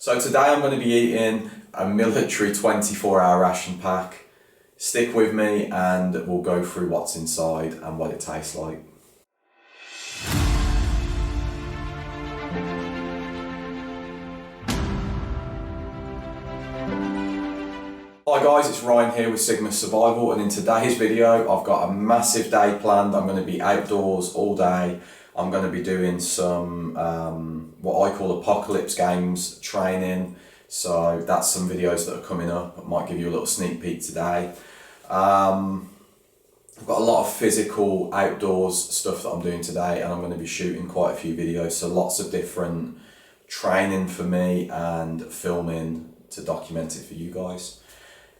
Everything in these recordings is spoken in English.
So today I'm going to be eating a military 24-hour ration pack. Stick with me and we'll go through what's inside and what it tastes like. Hi guys, it's Ryan here with Sigma Survival, and in today's video I've got a massive day planned. I'm going to be outdoors all day. I'm going to be doing some what I call apocalypse games training. So that's some videos that are coming up. I might give you a little sneak peek today. I've got a lot of physical outdoors stuff that I'm doing today, and I'm going to be shooting quite a few videos. So lots of different training for me and filming to document it for you guys.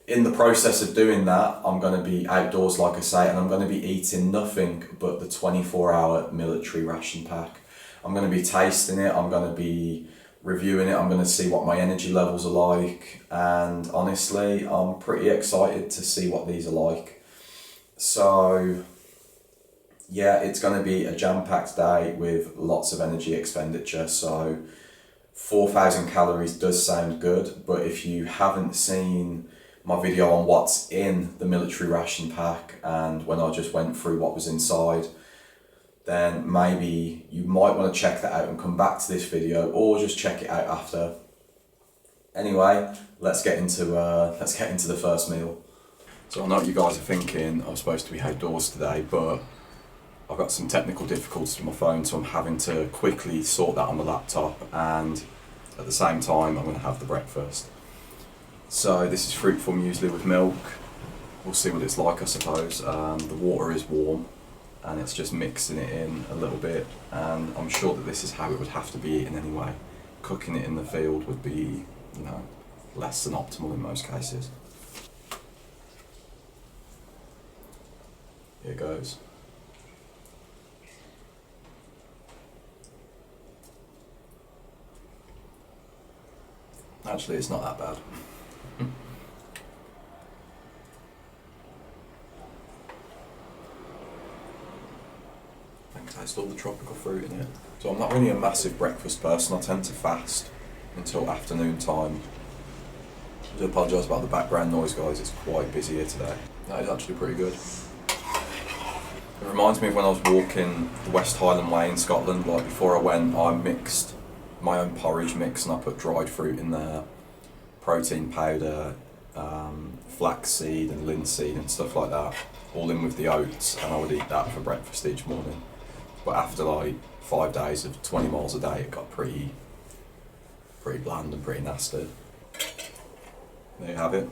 In the process of doing that, I'm going to be outdoors, like I say, and I'm going to be eating nothing but the 24-hour military ration pack. I'm going to be tasting it, I'm going to be reviewing it, I'm going to see what my energy levels are like, and honestly, I'm pretty excited to see what these are like. So, yeah, it's going to be a jam-packed day with lots of energy expenditure, so 4,000 calories does sound good, but if you haven't seen my video on what's in the military ration pack and when I just went through what was inside, then maybe you might want to check that out and come back to this video, or just check it out after. Anyway, let's get into the first meal. So I know what you guys are thinking, I'm supposed to be outdoors today, but I've got some technical difficulties with my phone, so I'm having to quickly sort that on the laptop, and at the same time I'm going to have the breakfast. So this is fruit form muesli with milk. We'll see what it's like, I suppose. The water is warm and it's just mixing it in a little bit, and I'm sure that this is how it would have to be eaten anyway. Cooking it in the field would be, you know, less than optimal in most cases. Here goes. Actually, it's not that bad. I can taste all the tropical fruit in it. So I'm not really a massive breakfast person. I tend to fast until afternoon time. I do apologise about the background noise, guys. It's quite busy here today. That is actually pretty good. It reminds me of when I was walking the West Highland Way in Scotland. Like before I went, I mixed my own porridge mix and I put dried fruit in there, protein powder, flaxseed and linseed and stuff like that, all in with the oats, and I would eat that for breakfast each morning. But after like 5 days of 20 miles a day, it got pretty bland and pretty nasty. There you have it.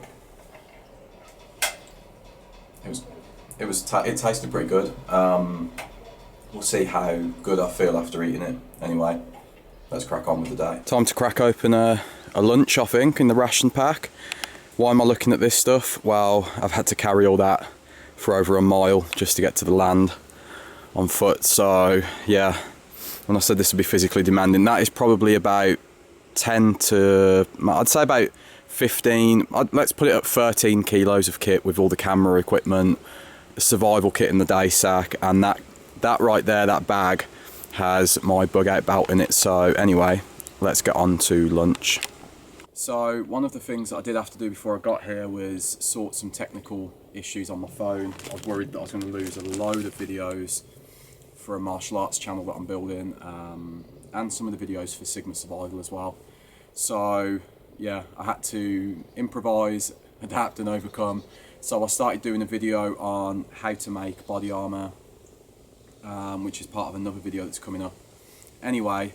It tasted pretty good. We'll see how good I feel after eating it. Anyway, let's crack on with the day. Time to crack open a lunch, I think, in the ration pack. Why am I looking at this stuff? Well, I've had to carry all that for over a mile just to get to the land on foot. So yeah, when I said this would be physically demanding, that is probably about 10 to, I'd say about 15, let's put it at 13 kilos of kit with all the camera equipment, the survival kit in the day sack, and that right there, that bag, has my bug out belt in it. So anyway, let's get on to lunch. So one of the things that I did have to do before I got here was sort some technical issues on my phone. I was worried that I was going to lose a load of videos for a martial arts channel that I'm building, and some of the videos for Sigma Survival as well. So yeah, I had to improvise, adapt and overcome. So I started doing a video on how to make body armour, which is part of another video that's coming up. Anyway,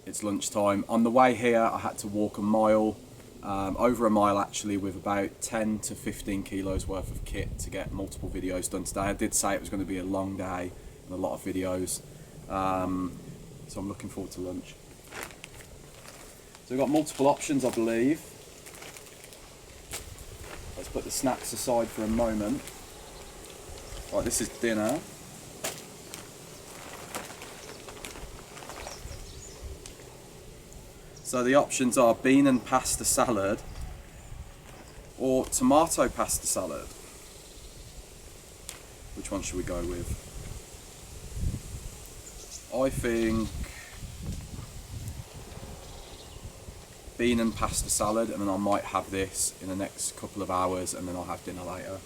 it's lunchtime. On the way here, I had to walk a mile, over a mile actually, with about 10 to 15 kilos worth of kit to get multiple videos done today. I did say it was going to be a long day and a lot of videos, so I'm looking forward to lunch. So we've got multiple options, I believe. Let's put the snacks aside for a moment. Right, this is dinner. So the options are bean and pasta salad or tomato pasta salad. Which one should we go with? I think bean and pasta salad, and then I might have this in the next couple of hours, and then I'll have dinner later.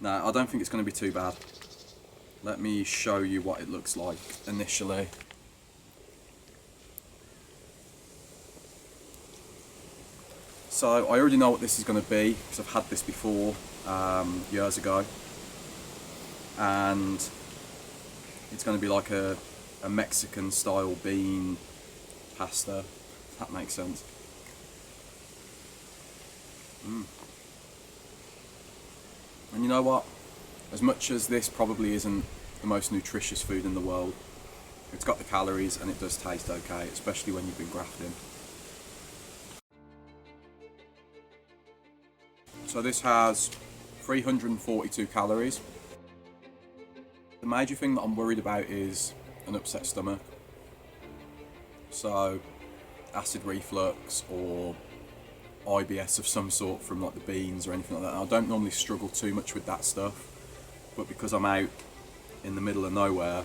No, I don't think it's going to be too bad. Let me show you what it looks like initially. So I already know what this is going to be because I've had this before years ago, and it's going to be like a Mexican style bean pasta, if that makes sense. And you know what? As much as this probably isn't the most nutritious food in the world, it's got the calories and it does taste okay, especially when you've been grafting. So this has 342 calories. The major thing that I'm worried about is an upset stomach. So acid reflux or IBS of some sort from like the beans or anything like that. I don't normally struggle too much with that stuff, but because I'm out in the middle of nowhere,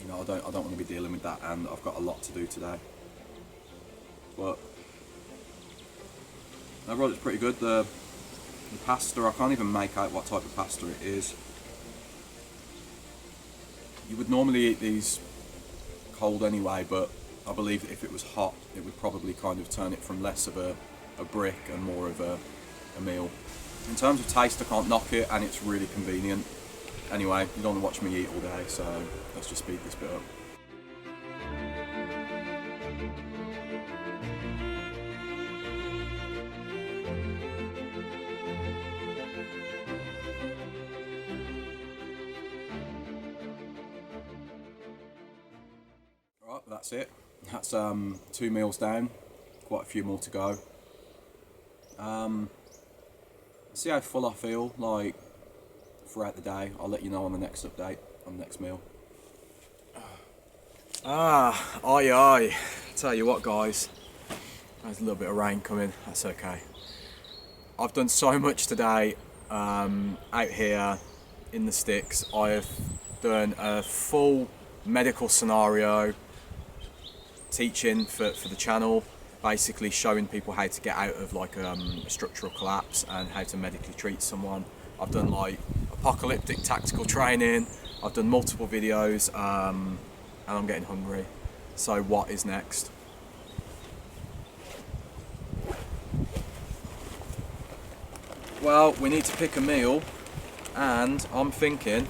you know, I don't want to be dealing with that, and I've got a lot to do today. But overall, it's pretty good. The pasta, I can't even make out what type of pasta it is. You would normally eat these cold anyway, but I believe that if it was hot, it would probably kind of turn it from less of a brick and more of a meal. In terms of taste, I can't knock it, and it's really convenient. Anyway, you don't want to watch me eat all day, so let's just speed this bit up. Right, that's it. That's 2 meals down, quite a few more to go. See how full I feel like throughout the day. I'll let you know on the next update, on the next meal. Aye. Tell you what, guys, there's a little bit of rain coming, that's okay. I've done so much today out here in the sticks. I have done a full medical scenario teaching for the channel, basically showing people how to get out of like a structural collapse and how to medically treat someone. I've done like apocalyptic tactical training, I've done multiple videos, and I'm getting hungry. So what is next? Well, we need to pick a meal, and I'm thinking,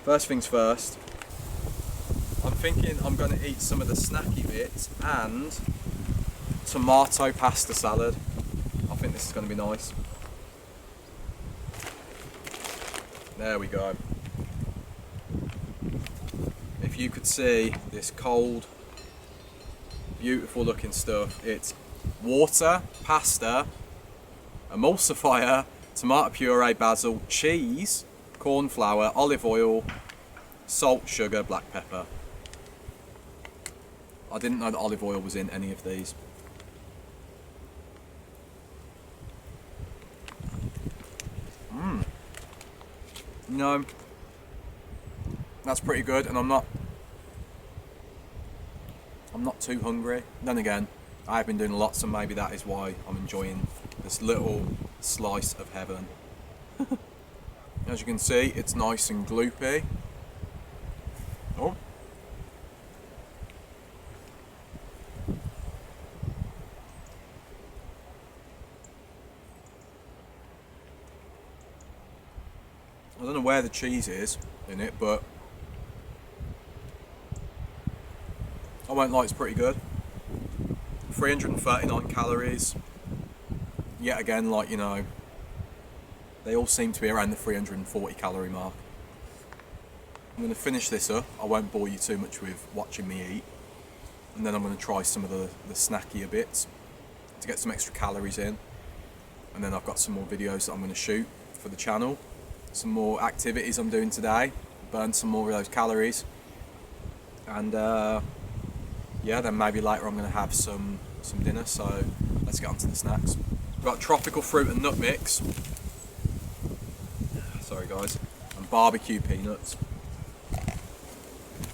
first things first, I'm thinking I'm going to eat some of the snacky bits and tomato pasta salad. I think this is going to be nice. There we go. If you could see this cold, beautiful looking stuff, it's water, pasta, emulsifier, tomato puree, basil, cheese, corn flour, olive oil, salt, sugar, black pepper. I didn't know that olive oil was in any of these. No, that's pretty good, and I'm not too hungry. Then again, I've been doing lots, and maybe that is why I'm enjoying this little slice of heaven. As you can see, it's nice and gloopy. Oh. I don't know where the cheese is in it, but I won't lie, it's pretty good. 339 calories. Yet again, like, you know, they all seem to be around the 340 calorie mark. I'm going to finish this up. I won't bore you too much with watching me eat. And then I'm going to try some of the snackier bits to get some extra calories in. And then I've got some more videos that I'm going to shoot for the channel. Some more activities I'm doing today, burn some more of those calories, and yeah, then maybe later I'm going to have some dinner. So let's get on to the snacks. We've got tropical fruit and nut mix. Sorry guys, I'm barbecue peanuts.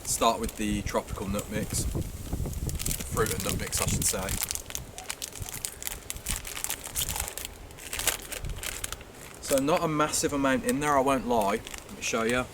Start with the tropical nut mix. Fruit and nut mix, I should say. So not a massive amount in there, I won't lie. Let me show you.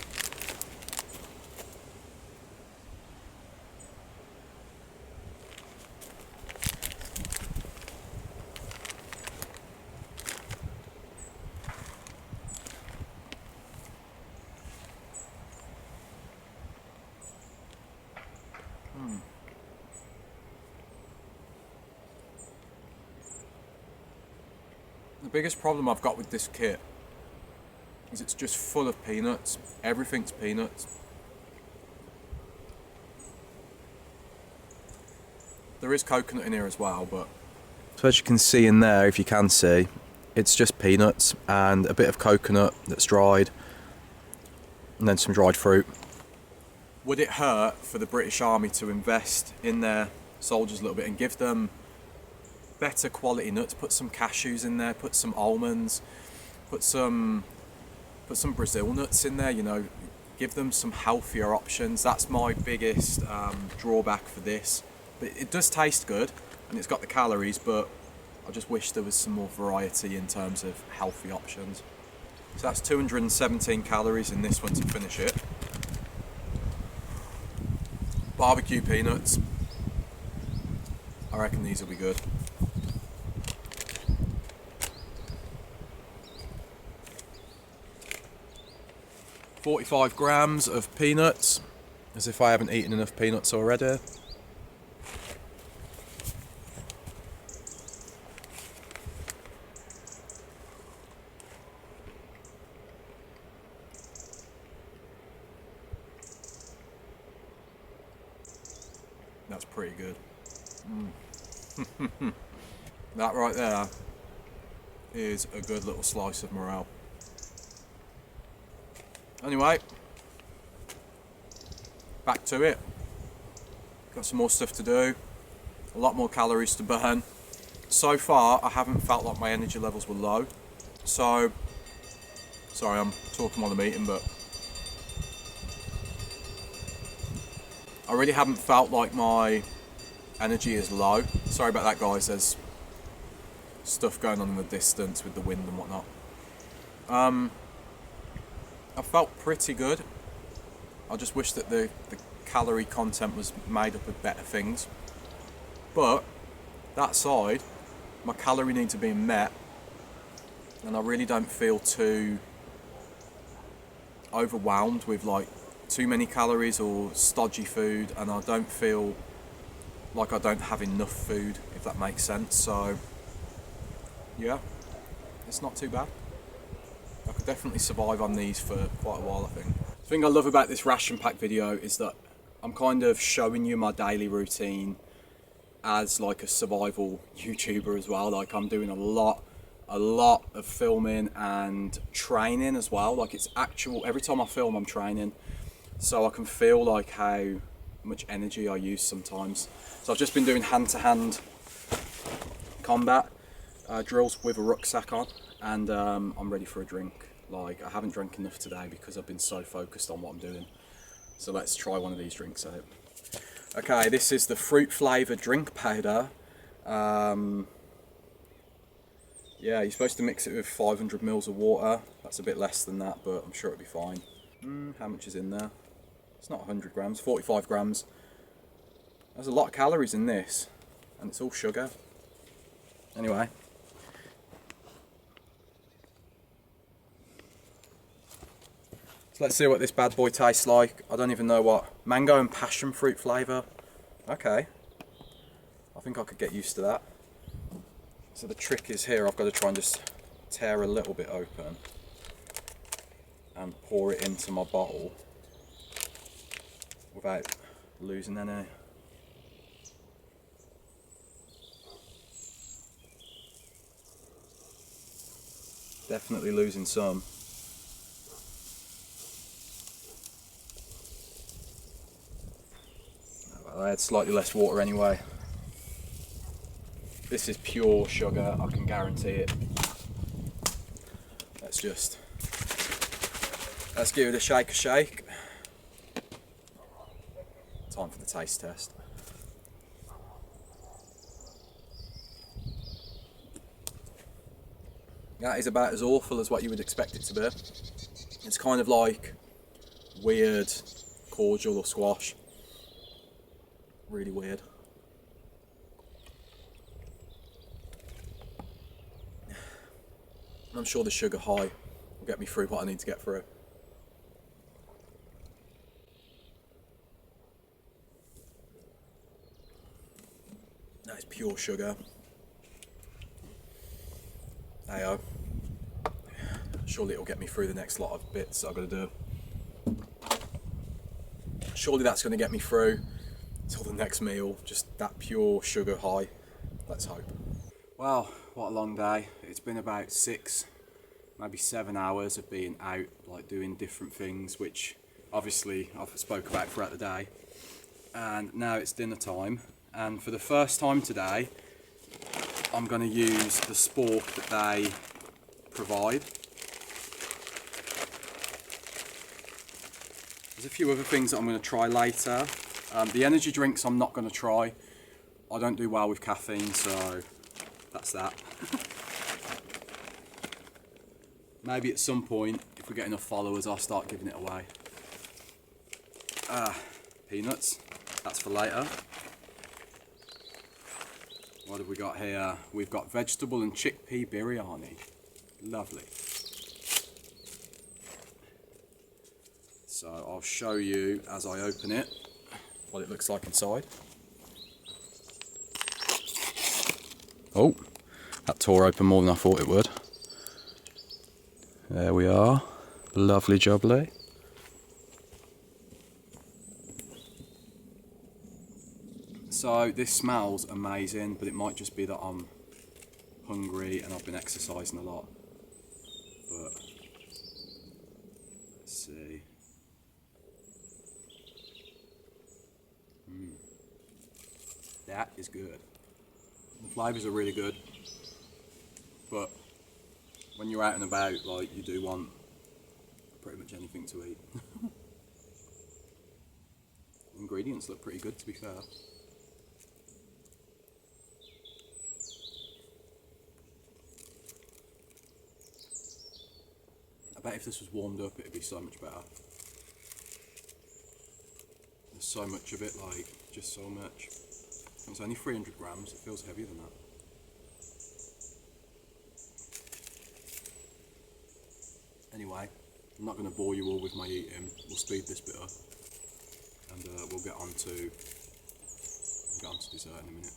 The biggest problem I've got with this kit is it's just full of peanuts. Everything's peanuts. There is coconut in here as well, but so as you can see in there, if you can see, it's just peanuts and a bit of coconut that's dried and then some dried fruit. Would it hurt for the British Army to invest in their soldiers a little bit and give them better quality nuts? Put some cashews in there, put some almonds, put some Brazil nuts in there, you know, give them some healthier options. That's my biggest drawback for this. But it does taste good and it's got the calories, but I just wish there was some more variety in terms of healthy options. So that's 217 calories in this one to finish it. Barbecue peanuts. I reckon these will be good. $45 grams of peanuts, as if I haven't eaten enough peanuts already. That's pretty good. That right there is a good little slice of morale. Anyway, back to it. Got some more stuff to do, a lot more calories to burn. So far, I haven't felt like my energy levels were low. So, sorry, I'm talking while I'm eating, but I really haven't felt like my energy is low. Sorry about that, guys. There's stuff going on in the distance with the wind and whatnot. I felt pretty good. I just wish that the calorie content was made up of better things. But that side, my calorie needs are being met, and I really don't feel too overwhelmed with like too many calories or stodgy food, and I don't feel like I don't have enough food, if that makes sense. So yeah, it's not too bad. I could definitely survive on these for quite a while, I think. The thing I love about this ration pack video is that I'm kind of showing you my daily routine as like a survival YouTuber as well. Like I'm doing a lot of filming and training as well. Like it's actual, every time I film I'm training, so I can feel like how much energy I use sometimes. So I've just been doing hand-to-hand combat drills with a rucksack on, and I'm ready for a drink. Like I haven't drank enough today because I've been so focused on what I'm doing. So let's try one of these drinks out. Okay, this is the fruit flavoured drink powder. Yeah, you're supposed to mix it with 500 ml of water. That's a bit less than that, but I'm sure it'll be fine. How much is in there? It's not 100 grams, 45 grams. There's a lot of calories in this, and it's all sugar. Anyway. So let's see what this bad boy tastes like. I don't even know what. Mango and passion fruit flavour. Okay. I think I could get used to that. So the trick is here, I've got to try and just tear a little bit open and pour it into my bottle without losing any. Definitely losing some. I had slightly less water anyway. This is pure sugar, I can guarantee it. Let's just Let's give it a shake. Time for the taste test. That is about as awful as what you would expect it to be. It's kind of like weird cordial or squash. Really weird. I'm sure the sugar high will get me through what I need to get through. That is pure sugar. Ayo. Surely it'll get me through the next lot of bits that I've got to do. Surely that's going to get me through till the next meal. Just that pure sugar high. Let's hope. Well, what a long day. It's been about 6, maybe 7 hours of being out, like doing different things, which obviously I've spoke about throughout the day. And now it's dinner time. And for the first time today, I'm going to use the spork that they provide. There's a few other things that I'm going to try later. The energy drinks I'm not going to try. I don't do well with caffeine, so that's that. Maybe at some point, if we get enough followers, I'll start giving it away. Peanuts. That's for later. What have we got here? We've got vegetable and chickpea biryani. Lovely. So I'll show you as I open it what it looks like inside. Oh, that tore open more than I thought it would. There we are. Lovely jubbly. So this smells amazing, but it might just be that I'm hungry and I've been exercising a lot. But let's see. That is good. The flavours are really good, but when you're out and about, like, you do want pretty much anything to eat. Ingredients look pretty good, to be fair. I bet if this was warmed up, it'd be so much better. There's so much of it, like, just so much. It's only 300 grams, it feels heavier than that. Anyway, I'm not going to bore you all with my eating. We'll speed this bit up, and we'll get on to dessert in a minute.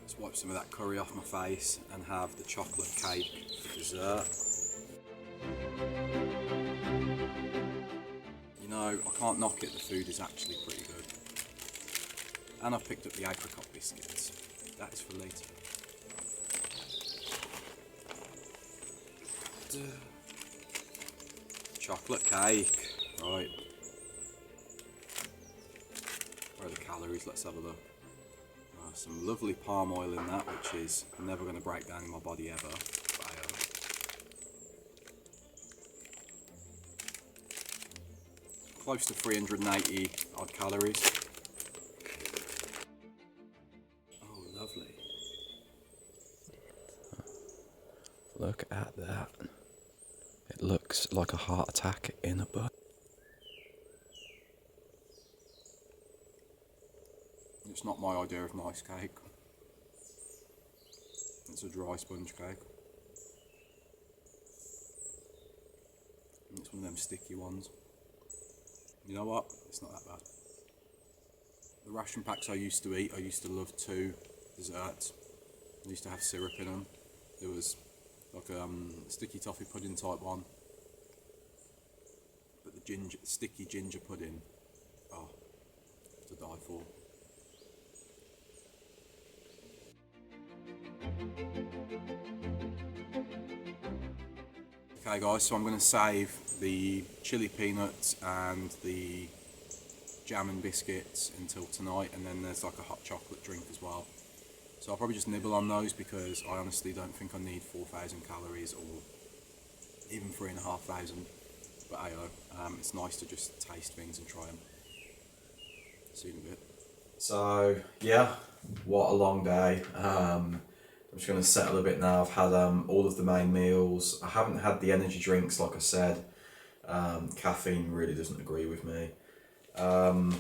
Let's wipe some of that curry off my face and have the chocolate cake for dessert. You know, I can't knock it, the food is actually pretty good. And I've picked up the apricot biscuits. That is for later. Chocolate cake. Right. Where are the calories? Let's have a look. Some lovely palm oil in that, which is never going to break down in my body ever. Close to 380 odd calories. Oh, lovely. Look at that. It looks like a heart attack in a bud. It's not my idea of nice cake. It's a dry sponge cake. And it's one of them sticky ones. You know what? It's not that bad. The ration packs I used to eat, I used to love 2 desserts. I used to have syrup in them. There was like a sticky toffee pudding type one. But the sticky ginger pudding, oh, to die for. Okay guys, so I'm going to save the chili peanuts and the jam and biscuits until tonight, and then there's like a hot chocolate drink as well. So I'll probably just nibble on those because I honestly don't think I need 4,000 calories or even 3,500. But ayo, it's nice to just taste things and try them. See you in a bit. So yeah, what a long day. I'm just going to settle a bit now. I've had all of the main meals. I haven't had the energy drinks, like I said. Caffeine really doesn't agree with me. I'm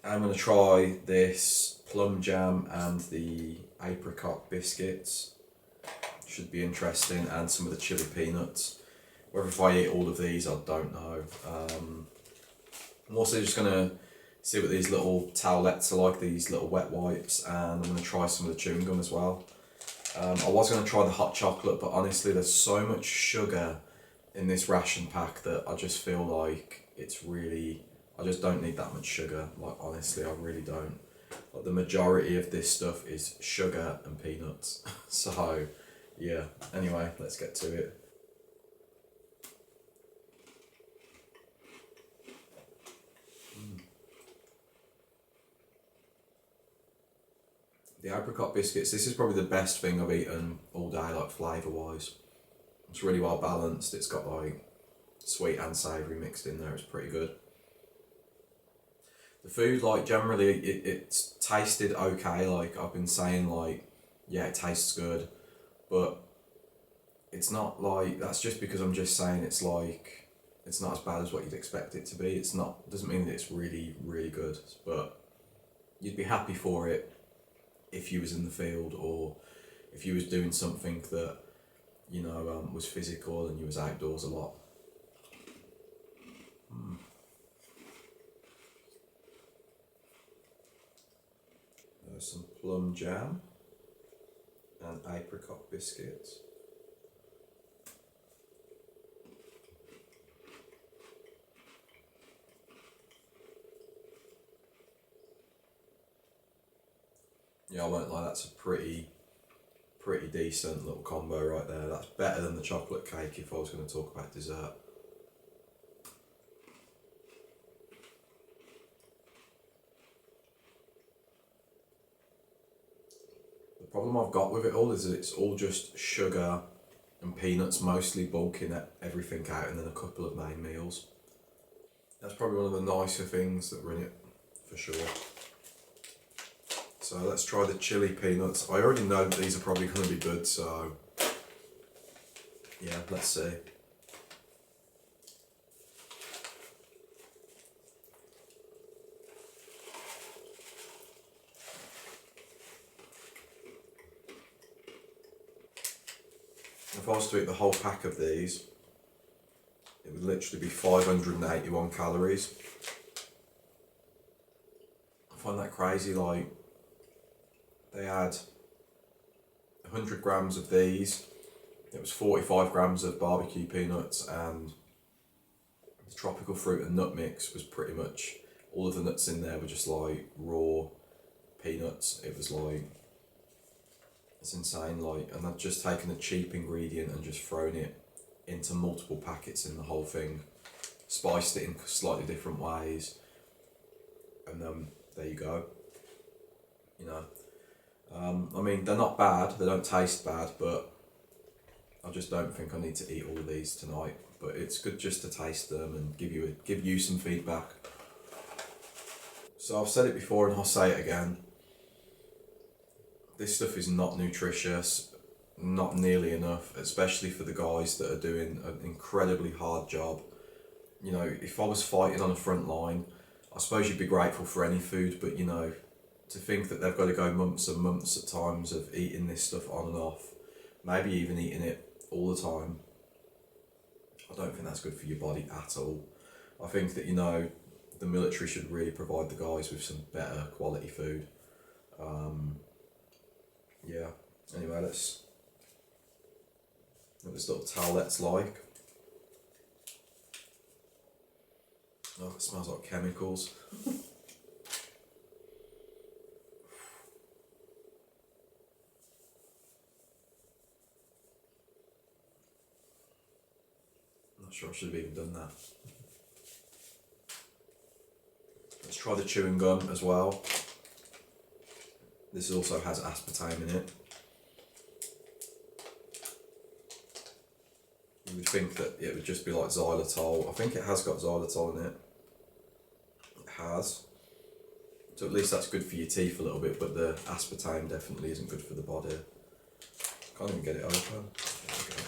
going to try this plum jam and the apricot biscuits. Should be interesting, and some of the chili peanuts. Whether if I eat all of these, I don't know. I'm also just going to see what these little towelettes are like, these little wet wipes, and I'm going to try some of the chewing gum as well. I was going to try the hot chocolate, but honestly there's so much sugar in this ration pack that I just feel like it's really, I just don't need that much sugar. Like honestly, I really don't. Like the majority of this stuff is sugar and peanuts. So yeah, anyway, let's get to it. The apricot biscuits, this is probably the best thing I've eaten all day, like flavour wise. It's really well balanced. It's got like sweet and savoury mixed in there. It's pretty good. The food, like generally, it's tasted okay. Like I've been saying, like yeah, it tastes good, but it's not like, that's just because I'm just saying it's like, it's not as bad as what you'd expect it to be. It's not, doesn't mean that it's really, really good, but you'd be happy for it if you was in the field or if you was doing something that, you know, was physical and you was outdoors a lot. There's some plum jam and apricot biscuits. Yeah, I won't lie, that's a pretty decent little combo right there. That's better than the chocolate cake if I was going to talk about dessert. The problem I've got with it all is that it's all just sugar and peanuts, mostly bulking everything out, and then a couple of main meals. That's probably one of the nicer things that are in it, for sure. So let's try the chili peanuts. I already know that these are probably going to be good, so yeah, let's see. If I was to eat the whole pack of these, it would literally be 581 calories. I find that crazy. Like, they had 100 grams of these, it was 45 grams of barbecue peanuts, and the tropical fruit and nut mix was pretty much, all of the nuts in there were just like raw peanuts. It was like, it's insane. Like, and I've just taken a cheap ingredient and just thrown it into multiple packets in the whole thing, spiced it in slightly different ways, and there you go. You know, I mean, they're not bad, they don't taste bad, but I just don't think I need to eat all of these tonight. But it's good just to taste them and give you some feedback. So I've said it before and I'll say it again. This stuff is not nutritious, not nearly enough, especially for the guys that are doing an incredibly hard job. You know, if I was fighting on the front line, I suppose you'd be grateful for any food, but you know, to think that they've got to go months and months at times of eating this stuff on and off, maybe even eating it all the time, I don't think that's good for your body at all. I think that, you know, the military should really provide the guys with some better quality food. Yeah, anyway, let's what this little towlet's like. Oh, it smells like chemicals. Not sure I should have even done that. Let's try the chewing gum as well. This also has aspartame in it. You would think that it would just be like xylitol. I think it has got xylitol in it. It has. So at least that's good for your teeth a little bit, but the aspartame definitely isn't good for the body. Can't even get it open. There we go.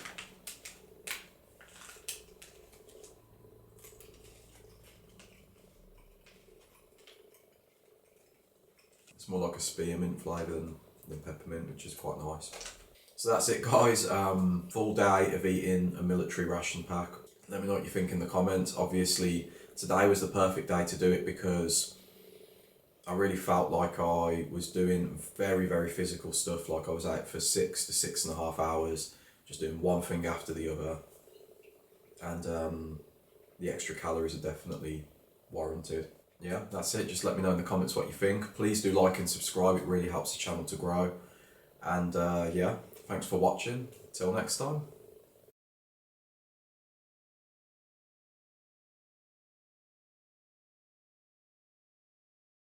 It's more like a spearmint flavour than peppermint, which is quite nice. So that's it, guys. Full day of eating a military ration pack. Let me know what you think in the comments. Obviously, today was the perfect day to do it because I really felt like I was doing very, very physical stuff. Like I was out for 6 to 6.5 hours, just doing one thing after the other. And the extra calories are definitely warranted. Yeah, that's it. Just let me know in the comments what you think. Please do like and subscribe. It really helps the channel to grow. And yeah, thanks for watching. Till next time.